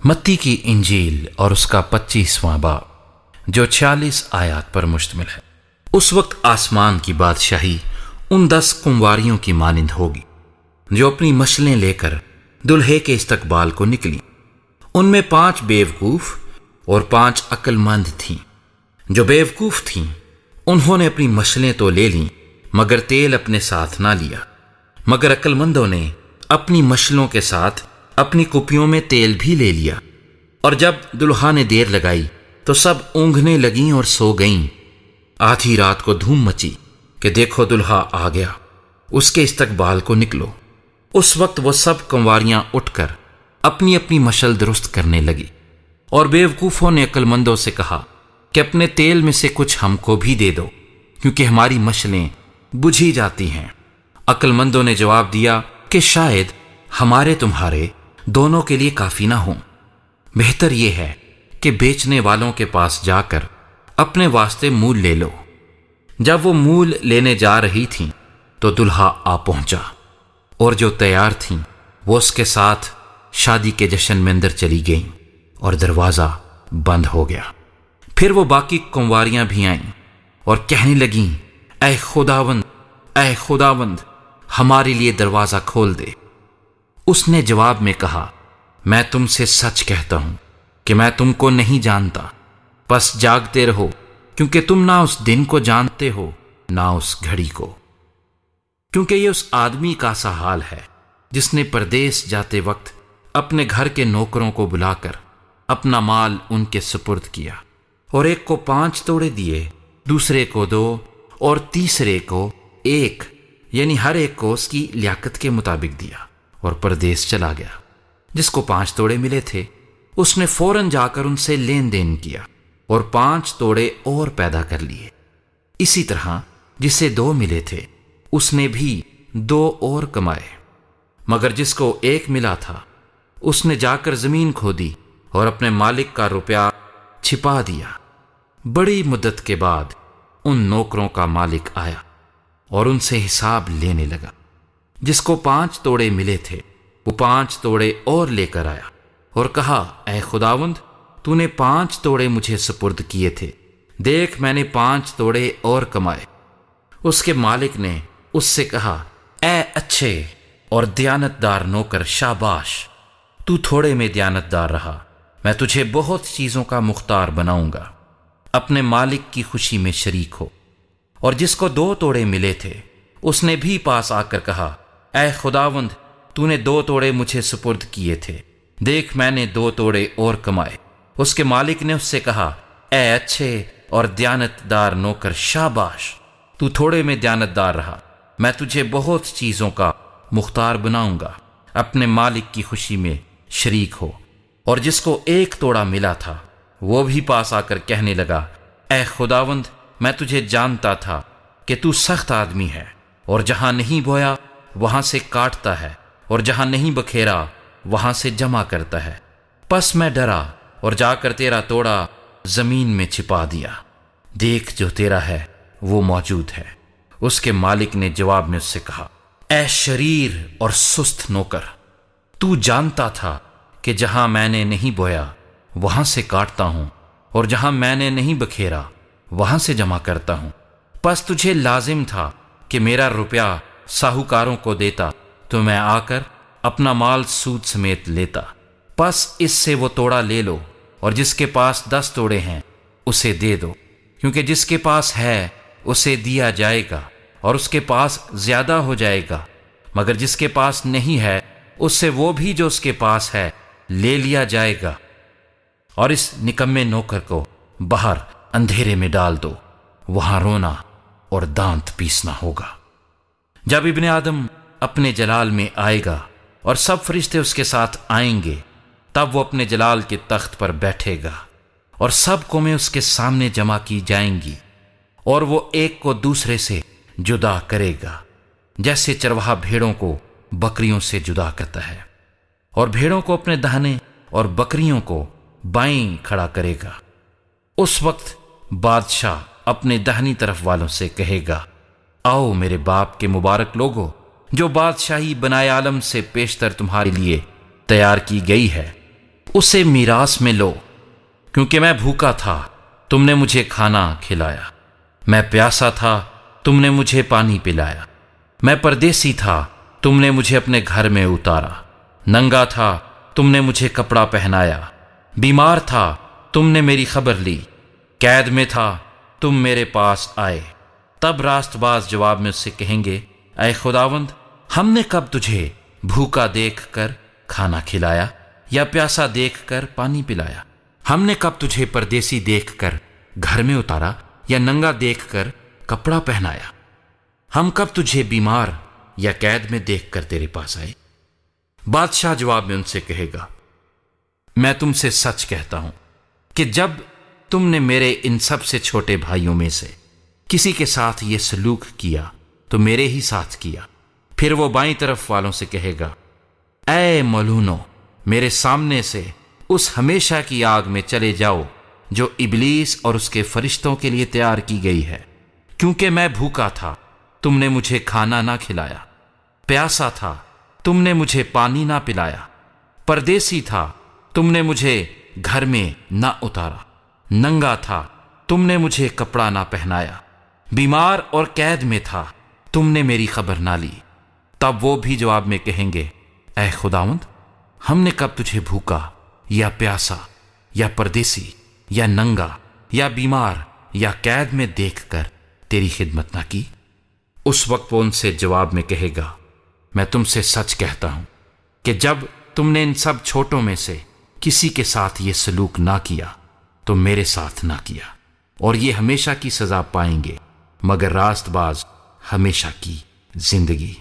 متی کی انجیل اور اس کا 25واں باب جو 46 آیات پر مشتمل ہے۔ اس وقت آسمان کی بادشاہی ان 10 کنواریوں کی مانند ہوگی جو اپنی مشلیں لے کر دلہے کے استقبال کو نکلی۔ ان میں 5 بیوقوف اور 5 عقل مند تھیں۔ جو بیوقوف تھیں انہوں نے اپنی مشلیں تو لے لیں مگر تیل اپنے ساتھ نہ لیا، مگر عقل مندوں نے اپنی مشلوں کے ساتھ اپنی کپیوں میں تیل بھی لے لیا۔ اور جب دلہا نے دیر لگائی تو سب اونگھنے لگیں اور سو گئیں۔ آدھی رات کو دھوم مچی کہ دیکھو دلہا آ گیا، اس کے استقبال کو نکلو۔ اس وقت وہ سب کنواریاں اٹھ کر اپنی اپنی مشل درست کرنے لگی، اور بیوقوفوں نے عقل مندوں سے کہا کہ اپنے تیل میں سے کچھ ہم کو بھی دے دو، کیونکہ ہماری مشلیں بجھی جاتی ہیں۔ عقل مندوں نے جواب دیا کہ شاید ہمارے تمہارے دونوں کے لیے کافی نہ ہوں، بہتر یہ ہے کہ بیچنے والوں کے پاس جا کر اپنے واسطے مول لے لو۔ جب وہ مول لینے جا رہی تھیں تو دلہا آ پہنچا، اور جو تیار تھیں وہ اس کے ساتھ شادی کے جشن میں اندر چلی گئیں، اور دروازہ بند ہو گیا۔ پھر وہ باقی کنواریاں بھی آئیں اور کہنے لگیں، اے خداوند، اے خداوند، ہمارے لیے دروازہ کھول دے۔ اس نے جواب میں کہا، میں تم سے سچ کہتا ہوں کہ میں تم کو نہیں جانتا، پس جاگتے رہو، کیونکہ تم نہ اس دن کو جانتے ہو نہ اس گھڑی کو۔ کیونکہ یہ اس آدمی کا سا حال ہے جس نے پردیس جاتے وقت اپنے گھر کے نوکروں کو بلا کر اپنا مال ان کے سپرد کیا، اور ایک کو 5 توڑے دیے، دوسرے کو 2 اور تیسرے کو 1، یعنی ہر ایک کو اس کی لیاقت کے مطابق دیا، اور پردیس چلا گیا۔ جس کو 5 توڑے ملے تھے اس نے فوراً جا کر ان سے لین دین کیا اور 5 توڑے اور پیدا کر لیے۔ اسی طرح جسے 2 ملے تھے اس نے بھی 2 اور کمائے۔ مگر جس کو 1 ملا تھا اس نے جا کر زمین کھودی اور اپنے مالک کا روپیہ چھپا دیا۔ بڑی مدت کے بعد ان نوکروں کا مالک آیا اور ان سے حساب لینے لگا۔ جس کو 5 توڑے ملے تھے وہ 5 توڑے اور لے کر آیا اور کہا، اے خداوند، تو نے 5 توڑے مجھے سپرد کیے تھے، دیکھ میں نے 5 توڑے اور کمائے۔ اس کے مالک نے اس سے کہا، اے اچھے اور دیانتدار نوکر، شاباش، تو تھوڑے میں دیانتدار رہا، میں تجھے بہت چیزوں کا مختار بناؤں گا، اپنے مالک کی خوشی میں شریک ہو۔ اور جس کو 2 توڑے ملے تھے اس نے بھی پاس آ کر کہا، اے خداوند، تو نے 2 توڑے مجھے سپرد کیے تھے، دیکھ میں نے 2 توڑے اور کمائے۔ اس کے مالک نے اس سے کہا، اے اچھے اور دیانتدار نوکر، شاباش، تو تھوڑے میں دیانتدار رہا، میں تجھے بہت چیزوں کا مختار بناؤں گا، اپنے مالک کی خوشی میں شریک ہو۔ اور جس کو 1 توڑا ملا تھا وہ بھی پاس آ کر کہنے لگا، اے خداوند، میں تجھے جانتا تھا کہ تو سخت آدمی ہے، اور جہاں نہیں بویا وہاں سے کاٹتا ہے، اور جہاں نہیں بکھیرا وہاں سے جمع کرتا ہے۔ پس میں ڈرا اور جا کر تیرا توڑا زمین میں چھپا دیا، دیکھ جو تیرا ہے وہ موجود ہے۔ اس کے مالک نے جواب میں اس سے کہا، اے شریر اور سست نوکر، تو جانتا تھا کہ جہاں میں نے نہیں بویا وہاں سے کاٹتا ہوں، اور جہاں میں نے نہیں بکھیرا وہاں سے جمع کرتا ہوں۔ پس تجھے لازم تھا کہ میرا روپیہ ساہوکاروں کو دیتا تو میں آ کر اپنا مال سود سمیت لیتا۔ پس اس سے وہ توڑا لے لو، اور جس کے پاس 10 توڑے ہیں اسے دے دو، کیونکہ جس کے پاس ہے اسے دیا جائے گا اور اس کے پاس زیادہ ہو جائے گا، مگر جس کے پاس نہیں ہے اس سے وہ بھی جو اس کے پاس ہے لے لیا جائے گا۔ اور اس نکمے نوکر کو باہر اندھیرے میں ڈال دو، وہاں رونا اور دانت پیسنا ہوگا۔ جب ابن آدم اپنے جلال میں آئے گا اور سب فرشتے اس کے ساتھ آئیں گے، تب وہ اپنے جلال کے تخت پر بیٹھے گا، اور سب قومیں اس کے سامنے جمع کی جائیں گی، اور وہ ایک کو دوسرے سے جدا کرے گا، جیسے چرواہا بھیڑوں کو بکریوں سے جدا کرتا ہے، اور بھیڑوں کو اپنے داہنے اور بکریوں کو بائیں کھڑا کرے گا۔ اس وقت بادشاہ اپنے داہنی طرف والوں سے کہے گا، آؤ میرے باپ کے مبارک لوگو، جو بادشاہی بنائے عالم سے پیشتر تمہارے لیے تیار کی گئی ہے، اسے میراث میں لو، کیونکہ میں بھوکا تھا، تم نے مجھے کھانا کھلایا، میں پیاسا تھا، تم نے مجھے پانی پلایا، میں پردیسی تھا، تم نے مجھے اپنے گھر میں اتارا، ننگا تھا، تم نے مجھے کپڑا پہنایا، بیمار تھا، تم نے میری خبر لی، قید میں تھا، تم میرے پاس آئے۔ تب راست باز جواب میں اس سے کہیں گے، اے خداوند، ہم نے کب تجھے بھوکا دیکھ کر کھانا کھلایا یا پیاسا دیکھ کر پانی پلایا؟ ہم نے کب تجھے پردیسی دیکھ کر گھر میں اتارا یا ننگا دیکھ کر کپڑا پہنایا؟ ہم کب تجھے بیمار یا قید میں دیکھ کر تیرے پاس آئے؟ بادشاہ جواب میں ان سے کہے گا، میں تم سے سچ کہتا ہوں کہ جب تم نے میرے ان سب سے چھوٹے بھائیوں میں سے کسی کے ساتھ یہ سلوک کیا تو میرے ہی ساتھ کیا۔ پھر وہ بائیں طرف والوں سے کہے گا، اے ملعونو، میرے سامنے سے اس ہمیشہ کی آگ میں چلے جاؤ جو ابلیس اور اس کے فرشتوں کے لیے تیار کی گئی ہے۔ کیونکہ میں بھوکا تھا، تم نے مجھے کھانا نہ کھلایا، پیاسا تھا، تم نے مجھے پانی نہ پلایا، پردیسی تھا، تم نے مجھے گھر میں نہ اتارا، ننگا تھا، تم نے مجھے کپڑا نہ پہنایا، بیمار اور قید میں تھا، تم نے میری خبر نہ لی۔ تب وہ بھی جواب میں کہیں گے، اے خداوند، ہم نے کب تجھے بھوکا یا پیاسا یا پردیسی یا ننگا یا بیمار یا قید میں دیکھ کر تیری خدمت نہ کی؟ اس وقت وہ ان سے جواب میں کہے گا، میں تم سے سچ کہتا ہوں کہ جب تم نے ان سب چھوٹوں میں سے کسی کے ساتھ یہ سلوک نہ کیا تو میرے ساتھ نہ کیا۔ اور یہ ہمیشہ کی سزا پائیں گے، مگر راست باز ہمیشہ کی زندگی۔